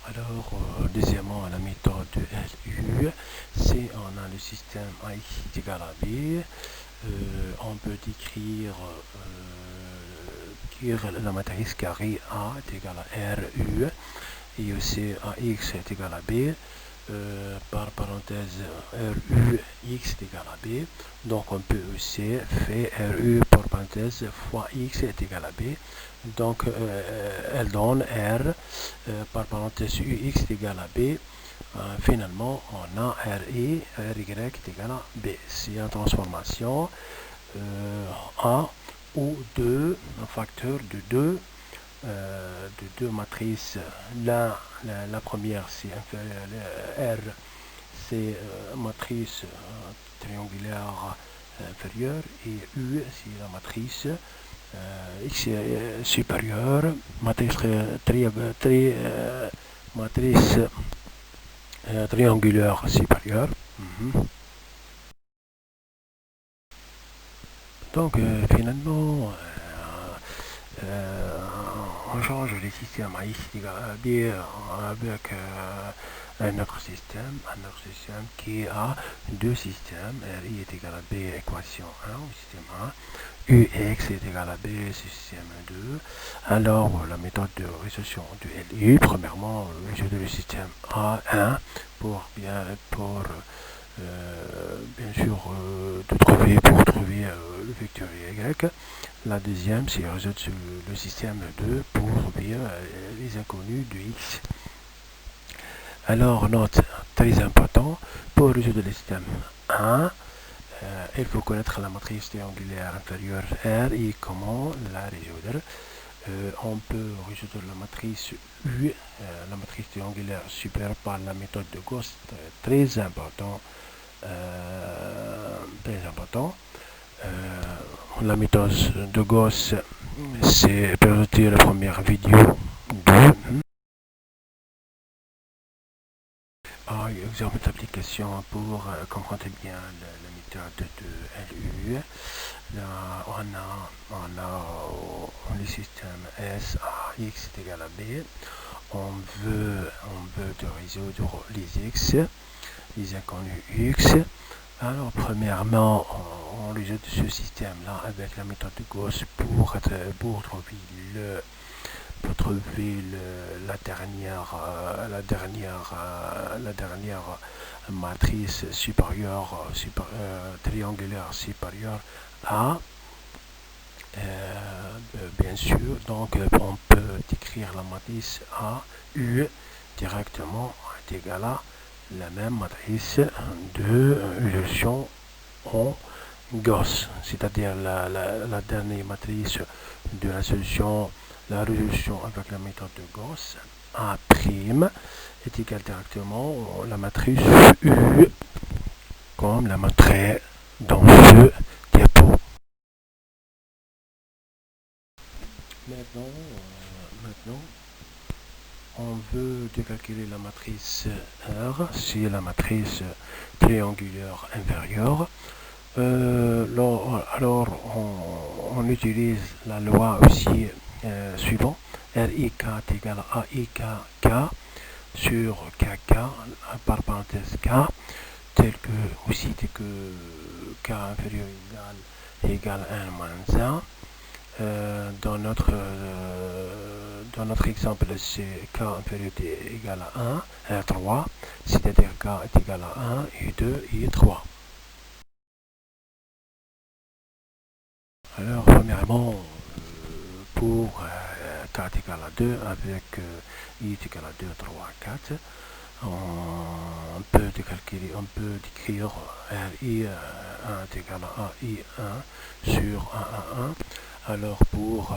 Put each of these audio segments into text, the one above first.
Alors, deuxièmement, la méthode de LU, c'est on a le système AX est égal à B. On peut écrire la matrice carrée A est égal à RU et aussi AX est égal à B. Par parenthèse, RU X est égal à B. Donc, on peut aussi faire RU par parenthèse fois X est égal à B. Donc, elle donne R par parenthèse UX est égal à B. Finalement, on a RY est égal à B. C'est une transformation A ou 2, un facteur de deux matrices. La première, c'est R, c'est matrice triangulaire inférieure, et U, c'est la matrice X supérieure, matrice triangulaire supérieure. Donc, finalement, on change les systèmes A, X égale à B avec un autre système qui a deux systèmes. RI est égal à B, équation 1 au système A. UX est égal à B, système 2. Alors, la méthode de résolution du LU, premièrement, résoudre le système A1 pour bien sûr pour trouver le vecteur Y. La deuxième, c'est résoudre le système 2 pour trouver les inconnus de X. Alors, note très important, pour résoudre le système 1, il faut connaître la matrice triangulaire inférieure R et comment la résoudre. On peut résoudre la matrice U, la matrice triangulaire supérieure par la méthode de Gauss, très important. La méthode de Gauss, c'est présenté la première vidéo de exemple d'application pour comprendre bien la méthode de LU. Là, on a le système S à X est égal à B. On veut de résoudre les X, les inconnus X. Alors, premièrement, on résout ce système-là avec la méthode de Gauss pour trouver la dernière matrice supérieure, triangulaire supérieure à, bien sûr. Donc, on peut écrire la matrice A, U directement est égal à la même matrice de résolution en Gauss, c'est-à-dire la dernière matrice de la solution, la résolution avec la méthode de Gauss, A' est égal directement à la matrice U, comme la montré dans ce diapo. Maintenant, on veut calculer la matrice R, c'est la matrice triangulaire inférieure. Alors, on utilise la loi aussi suivante. RIK est égal à AIK sur KK par parenthèse K, tel que K inférieur égale 1 moins 1. Dans notre exemple, c'est K inférieur égal à 1, 3, c'est-à-dire K est égal à 1 et 2 et 3. Alors, premièrement, pour K est égal à 2 avec I est égal à 2, 3, 4, on peut décrire RI 1 est égal à AI1 sur 1, 1, 1. Alors, pour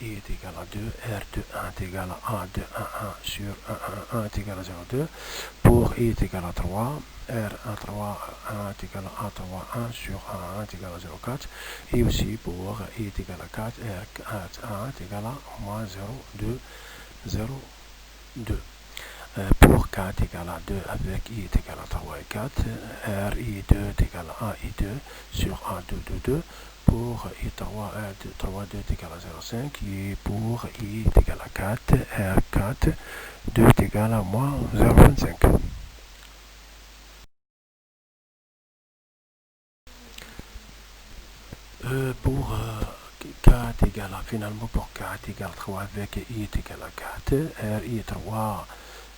I est égal à 2, R2 1 est égal à A2 1, 1 sur 1, 1 est égal à 0,2. Pour I est égal à 3, R1 3 1 est égal à A3 1 sur 1, 1 est égal à 0,4. Et aussi pour I est égal à 4, R1 est égal à moins 0,2, 0,2. pour 4 égale à 2 avec I est égal à 3 et 4, RI2 est égal à AI2 sur A2, 2, 2. Pour I3, R2, 3, 2 est égal à 0,5 et pour I est égal à 4, R4, 2 est égal à moins 0,25. Pour 4 égale à, finalement pour 4 égale à 3 avec I est égal à 4, RI est 3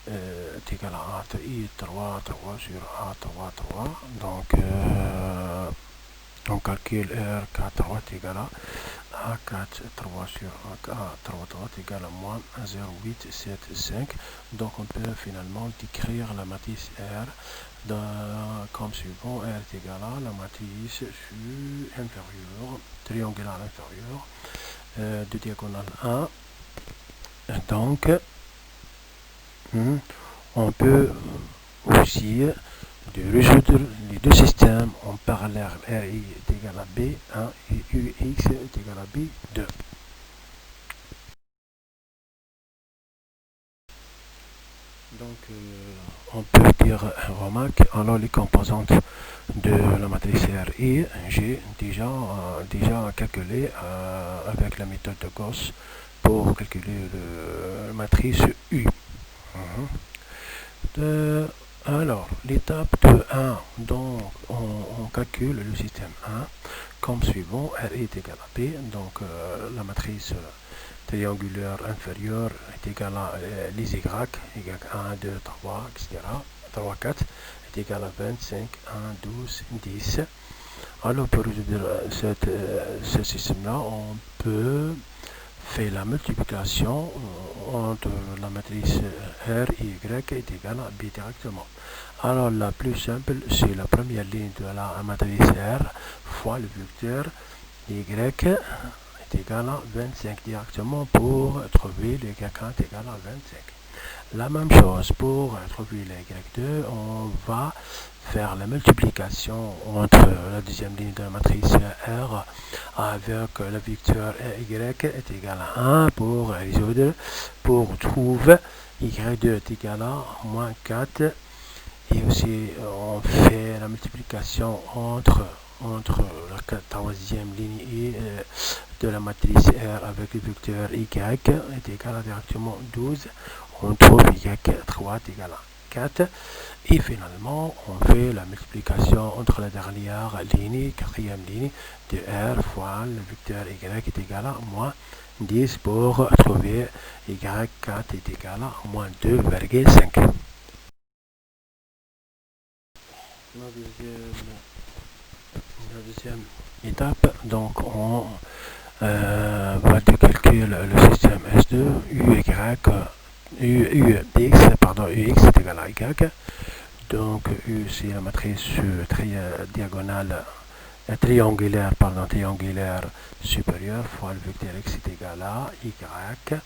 est égal à A, I 3, 3 sur A, 3, 3. Donc, on calcule R4, 3 est égal à A4, 3 sur A, 3, 3 est égal à moins 0,875. Donc, on peut finalement décrire la matrice R comme suivant. R est égal à la matrice inférieure, triangulaire inférieure, de diagonale 1. Donc, on peut aussi résoudre les deux systèmes en parallèle. RI est égal à B1 et UX est égal à B2. Donc, on peut dire, remarque, alors les composantes de la matrice RI, j'ai déjà calculé avec la méthode de Gauss pour calculer la matrice U. Alors, l'étape de 1, donc on calcule le système 1 comme suivant. R est égal à B, donc la matrice triangulaire inférieure est égale à les Y, 1, 2, 3, etc. 3, 4 est égal à 25, 1, 12, 10. Alors, pour résoudre ce système-là, on peut fait la multiplication entre la matrice R et Y est égale à B directement. Alors la plus simple, c'est la première ligne de la matrice R fois le vecteur Y est égal à 25 directement pour trouver le Y1 est égal à 25. La même chose pour trouver le Y2, on va faire la multiplication entre la deuxième ligne de la matrice R avec le vecteur Y est égal à 1 pour résoudre, pour trouver Y2 est égal à moins 4 et aussi on fait la multiplication entre la troisième ligne de la matrice R avec le vecteur Y est égal à directement 12. On trouve Y3 est égal à 4 et finalement on fait la multiplication entre la dernière ligne, quatrième ligne de R fois le vecteur Y est égal à moins 10 pour trouver Y4 est égal à moins 2,5. La deuxième étape, donc on va calculer le système S2 UX est égal à Y. Donc U c'est la matrice diagonale triangulaire supérieure fois le vecteur X est égal à Y.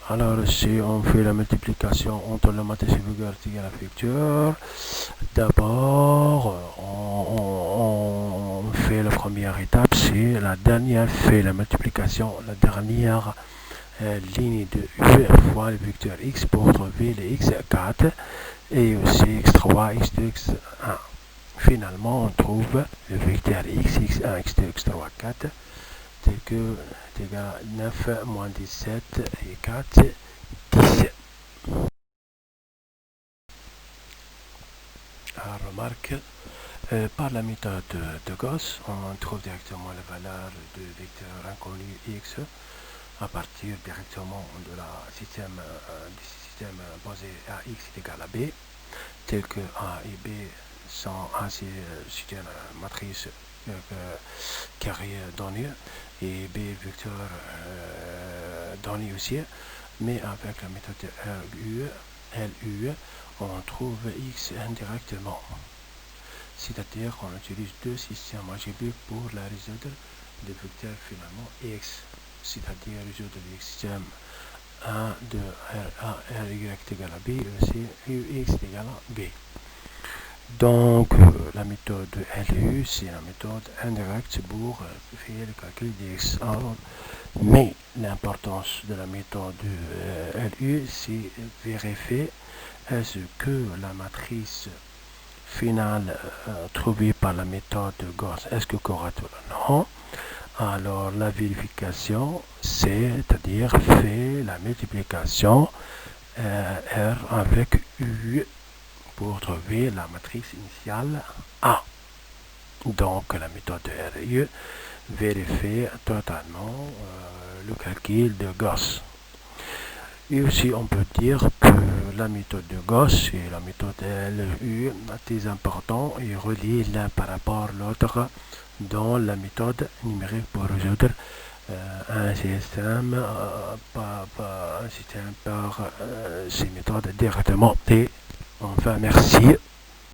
Alors si on fait la multiplication entre la matrice vecteur et la vecteur, d'abord on fait la première étape, c'est la dernière fait la multiplication, la dernière ligne de U fois le vecteur X pour trouver le X4 et aussi X3, X2, X1. Finalement, on trouve le vecteur X, X1, X2, X3, 4 tel que est égal à 9 moins 17 et 4, 10. Alors, remarque, par la méthode de Gauss, on trouve directement la valeur du vecteur inconnu X à partir directement de du système basé à X est égal à B, tel que A et B sont c'est une matrice carré donnée et B vecteur donné aussi, mais avec la méthode LU, on trouve X indirectement. C'est-à-dire qu'on utilise deux systèmes algébriques pour la résoudre des vecteurs finalement X, c'est-à-dire résoudre le système 1 de RY est égal à B et aussi UX est égal à B. Donc la méthode LU c'est la méthode indirecte pour faire le calcul des X. Mais l'importance de la méthode LU c'est vérifier est-ce que la matrice finale trouvée par la méthode de Gauss est-ce que correcte ou non? Alors la vérification, c'est-à-dire fait la multiplication R avec U pour trouver la matrice initiale A. Donc la méthode de RU vérifie totalement le calcul de Gauss. Et aussi on peut dire que la méthode de Gauss et la méthode LU est important et relient l'un par rapport à l'autre dans la méthode numérique pour résoudre un système par ces méthodes directement. Et enfin merci.